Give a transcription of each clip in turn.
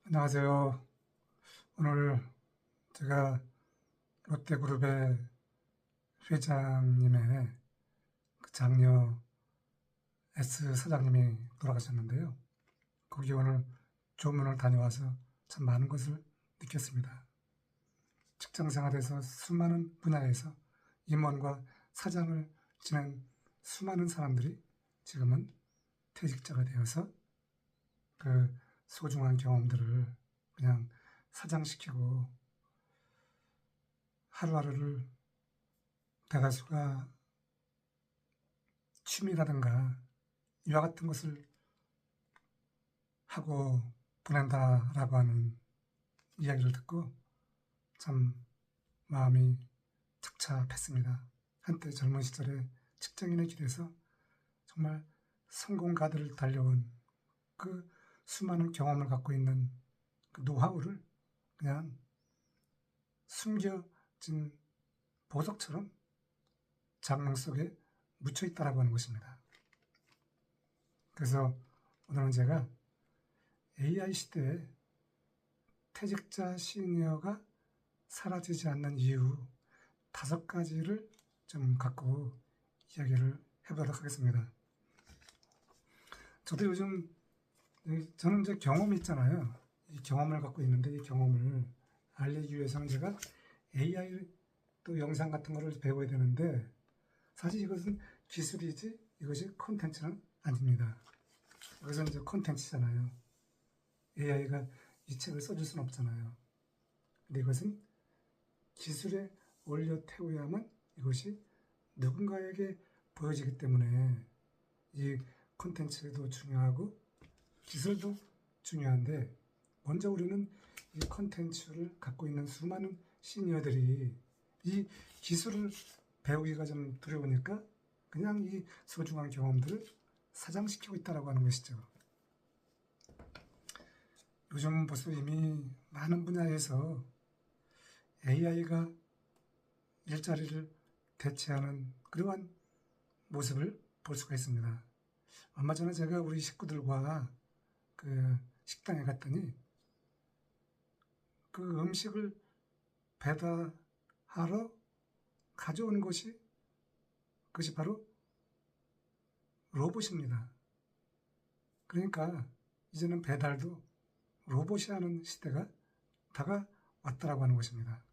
안녕하세요. 오늘 제가 롯데그룹의 회장님의 그 장녀 S 사장님이 돌아가셨는데요. 거기 오늘 조문을 다녀와서 참 많은 것을 느꼈습니다. 직장 생활에서 수많은 분야에서 임원과 사장을 지낸 수많은 사람들이 지금은 퇴직자가 되어서 그 소중한 경험들을 그냥 사장시키고 하루하루를 대다수가 취미라든가 이와 같은 것을 하고 보낸다라고 하는 이야기를 듣고 참 마음이 착잡했습니다. 한때 젊은 시절에 직장인의 길에서 정말 성공 가드를 달려온 그 수많은 경험을 갖고 있는 그 노하우를 그냥 숨겨진 보석처럼 장롱 속에 묻혀 있다라고 하는 것입니다. 그래서 오늘은 제가 AI 시대에 퇴직자 시니어가 사라지지 않는 이유 5가지를 좀 갖고 이야기를 해보도록 하겠습니다. 저도 요즘 저는 이제 경험이 있잖아요. 이 경험을 갖고 있는데 이 경험을 알리기 위해서는 제가 AI 또 영상 같은 거를 배워야 되는데 사실 이것은 기술이지 이것이 콘텐츠는 아닙니다. 이것은 이제 콘텐츠잖아요. AI가 이 책을 써줄 수는 없잖아요. 근데 이것은 기술에 올려 태워야만 이것이 누군가에게 보여지기 때문에 이 콘텐츠도 중요하고 기술도 중요한데 먼저 우리는 이 콘텐츠를 갖고 있는 수많은 시니어들이 이 기술을 배우기가 좀 두려우니까 그냥 이 소중한 경험들을 사장시키고 있다고 하는 것이죠. 요즘 벌써 이미 많은 분야에서 AI가 일자리를 대체하는 그러한 모습을 볼 수가 있습니다. 얼마 전에 제가 우리 식구들과 그 식당에 갔더니 그 음식을 배달하러 가져온 그것이 바로 로봇입니다. 그러니까 이제는 배달도 로봇이 하는 시대가 다가왔다라고 하는 것입니다.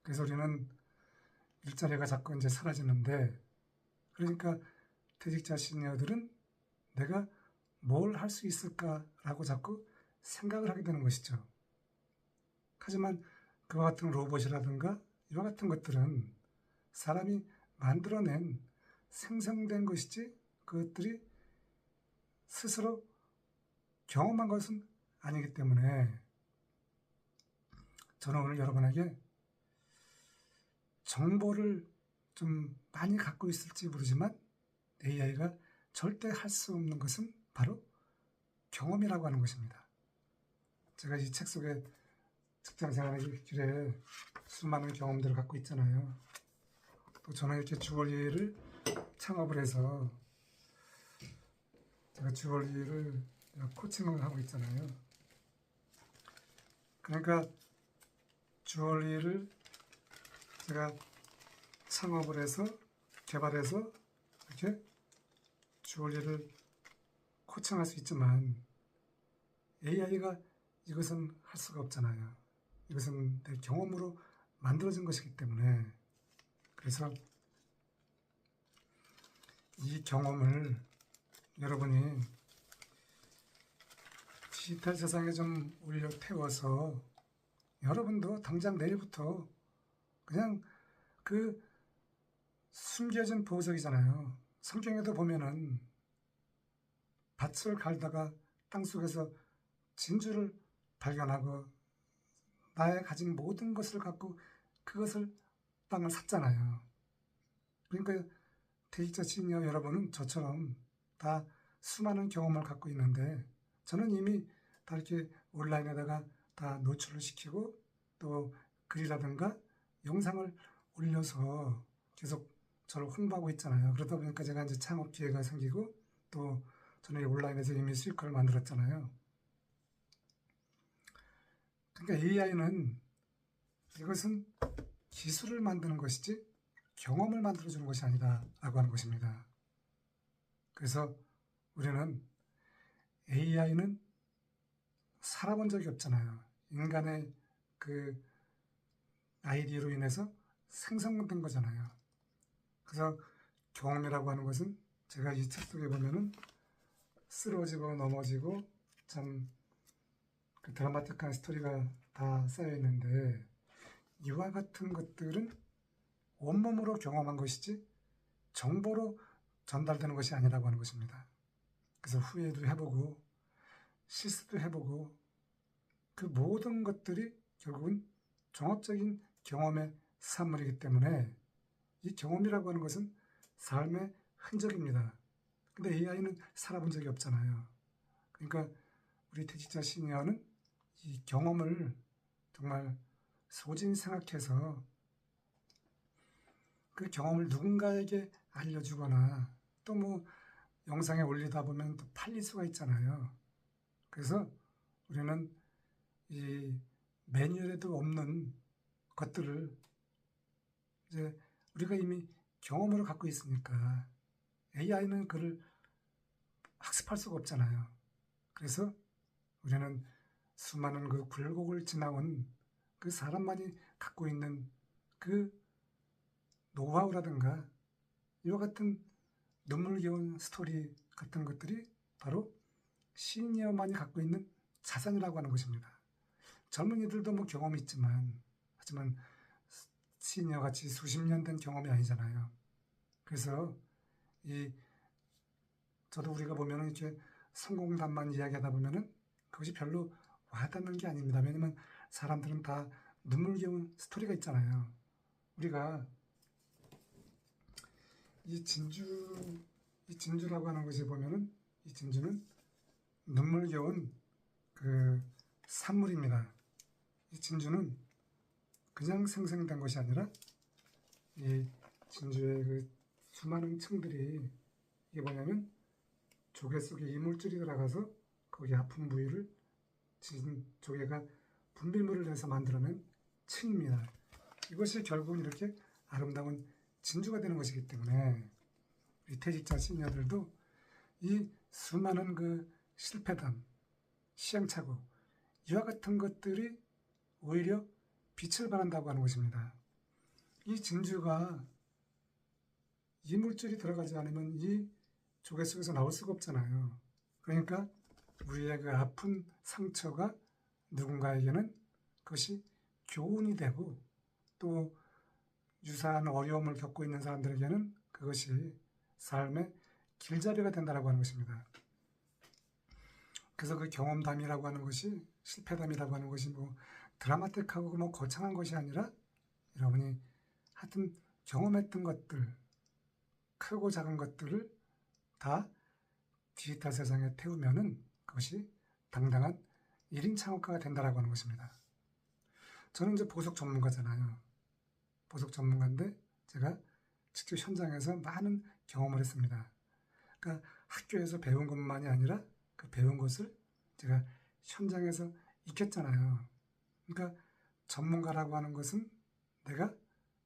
그래서 우리는 일자리가 자꾸 이제 사라지는데 그러니까 퇴직자 시니어들은 내가 뭘 할 수 있을까라고 자꾸 생각을 하게 되는 것이죠. 하지만 그와 같은 로봇이라든가 이와 같은 것들은 사람이 만들어낸 생성된 것이지 그것들이 스스로 경험한 것은 아니기 때문에 저는 오늘 여러분에게 정보를 좀 많이 갖고 있을지 모르지만 AI가 절대 할 수 없는 것은 바로 경험이라고 하는 것입니다. 제가 이 책 속에 직장 생활의 길에 수많은 경험들을 갖고 있잖아요. 또 저는 이렇게 주얼리를 창업을 해서 제가 주얼리를 코칭을 하고 있잖아요. 그러니까 주얼리를 제가 창업을 해서 개발해서 이렇게 주얼리를 코칭할 수 있지만 AI가 이것은 할 수가 없잖아요. 이것은 내 경험으로 만들어진 것이기 때문에 그래서 이 경험을 여러분이 디지털 세상에 좀 올려 태워서 여러분도 당장 내일부터 그냥 그 숨겨진 보석이잖아요. 성경에도 보면은 밭을 갈다가 땅속에서 진주를 발견하고 나의 가진 모든 것을 갖고 그것을 땅을 샀잖아요. 그러니까 퇴직자 시니어 여러분은 저처럼 다 수많은 경험을 갖고 있는데 저는 이미 다 이렇게 온라인에다가 다 노출을 시키고 또 글이라든가 영상을 올려서 계속 저를 홍보하고 있잖아요. 그러다 보니까 제가 이제 창업 기회가 생기고 또 저는 온라인에서 이미 수익화를 만들었잖아요. 그러니까 AI는 이것은 기술을 만드는 것이지 경험을 만들어주는 것이 아니다라고 하는 것입니다. 그래서 우리는 AI는 살아본 적이 없잖아요. 인간의 그 아이디어로 인해서 생성된 거잖아요. 그래서 경험이라고 하는 것은 제가 이 책 속에 보면은 쓰러지고 넘어지고 참 그 드라마틱한 스토리가 다 쌓여 있는데 이와 같은 것들은 온몸으로 경험한 것이지 정보로 전달되는 것이 아니라고 하는 것입니다. 그래서 후회도 해보고 실수도 해보고 그 모든 것들이 결국은 종합적인 경험의 산물이기 때문에 이 경험이라고 하는 것은 삶의 흔적입니다. 근데 AI는 살아본 적이 없잖아요. 그러니까 우리 퇴직자 시니어는 이 경험을 정말 소진 생각해서 그 경험을 누군가에게 알려주거나 또 뭐 영상에 올리다 보면 또 팔릴 수가 있잖아요. 그래서 우리는 이 매뉴얼에도 없는 것들을 이제 우리가 이미 경험으로 갖고 있으니까 AI는 그를 학습할 수가 없잖아요. 그래서 우리는 수많은 그 굴곡을 지나온 그 사람만이 갖고 있는 그 노하우라든가 이와 같은 눈물겨운 스토리 같은 것들이 바로 시니어만이 갖고 있는 자산이라고 하는 것입니다. 젊은이들도 뭐 경험이 있지만 하지만 시니어같이 수십 년 된 경험이 아니잖아요. 그래서 저도 우리가 보면은 이렇게 성공담만 이야기하다 보면은 그것이 별로 와닿는 게 아닙니다. 왜냐면 사람들은 다 눈물겨운 스토리가 있잖아요. 우리가 이 진주라고 하는 것이 보면은 이 진주는 눈물겨운 그 산물입니다. 이 진주는 그냥 생성된 것이 아니라 이 진주의 그 수많은 층들이 이게 뭐냐면 조개 속에 이물질이 들어가서 거기 아픈 부위를 조개가 분비물을 내서 만들어낸 층입니다. 이것이 결국은 이렇게 아름다운 진주가 되는 것이기 때문에 우리 퇴직자 시니어들도 이 수많은 그 실패담, 시행착오 이와 같은 것들이 오히려 빛을 발한다고 하는 것입니다. 이 진주가 이물질이 들어가지 않으면 이 조개 속에서 나올 수가 없잖아요. 그러니까 우리의 그 아픈 상처가 누군가에게는 그것이 교훈이 되고 또 유사한 어려움을 겪고 있는 사람들에게는 그것이 삶의 길잡이가 된다고 하는 것입니다. 그래서 그 경험담이라고 하는 것이 실패담이라고 하는 것이 뭐 드라마틱하고 뭐 거창한 것이 아니라 여러분이 하여튼 경험했던 것들 크고 작은 것들을 다 디지털 세상에 태우면은 그것이 당당한 1인 창업가가 된다라고 하는 것입니다. 저는 이제 보석 전문가잖아요. 보석 전문가인데 제가 직접 현장에서 많은 경험을 했습니다. 그러니까 학교에서 배운 것만이 아니라 그 배운 것을 제가 현장에서 익혔잖아요. 그러니까 전문가라고 하는 것은 내가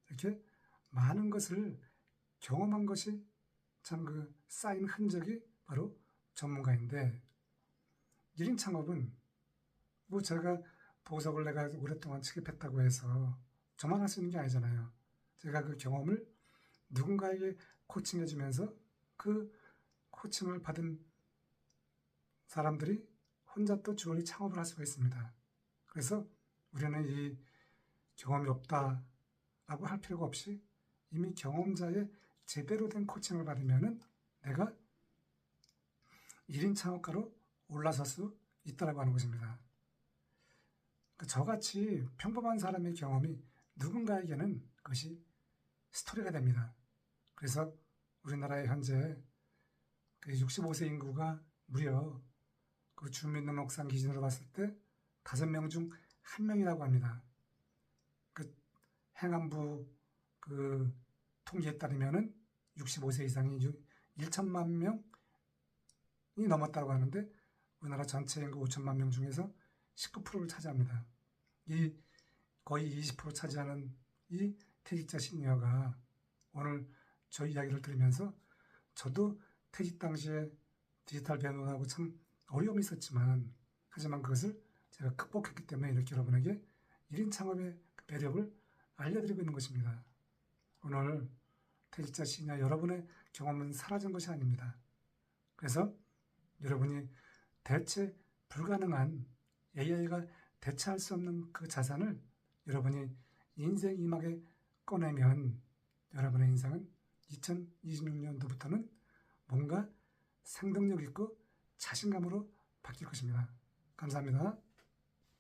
이렇게 많은 것을 경험한 것이 참 그 쌓인 흔적이 바로 전문가인데 1인 창업은 뭐 제가 보석을 내가 오랫동안 취급했다고 해서 저만 할 수 있는 게 아니잖아요. 제가 그 경험을 누군가에게 코칭해 주면서 그 코칭을 받은 사람들이 혼자 또 주얼리 창업을 할 수가 있습니다. 그래서 우리는 이 경험이 없다라고 할 필요가 없이 이미 경험자의 제대로 된 코칭을 받으면은 내가 1인 창업가로 올라설 수 있다고 하는 것입니다. 저같이 평범한 사람의 경험이 누군가에게는 그것이 스토리가 됩니다. 그래서 우리나라의 현재 그 65세 인구가 무려 그 주민등록상 기준으로 봤을 때 5명 중 1명이라고 합니다. 그 행안부 그 통계에 따르면은 65세 이상이 1천만 명이 넘었다고 하는데 우리나라 전체 인구 5천만 명 중에서 19%를 차지합니다. 이 거의 20% 차지하는 이 퇴직자 시니어가 오늘 저 이야기를 들으면서 저도 퇴직 당시에 디지털 변호사하고 참 어려움이 있었지만 하지만 그것을 제가 극복했기 때문에 이렇게 여러분에게 1인 창업의 그 매력을 알려드리고 있는 것입니다. 오늘 퇴직자 시니어 여러분의 경험은 사라진 것이 아닙니다. 그래서 여러분이 대체 불가능한 AI가 대체할 수 없는 그 자산을 여러분이 인생 이막에 꺼내면 여러분의 인생은 2026년도부터는 뭔가 생동력 있고 자신감으로 바뀔 것입니다. 감사합니다.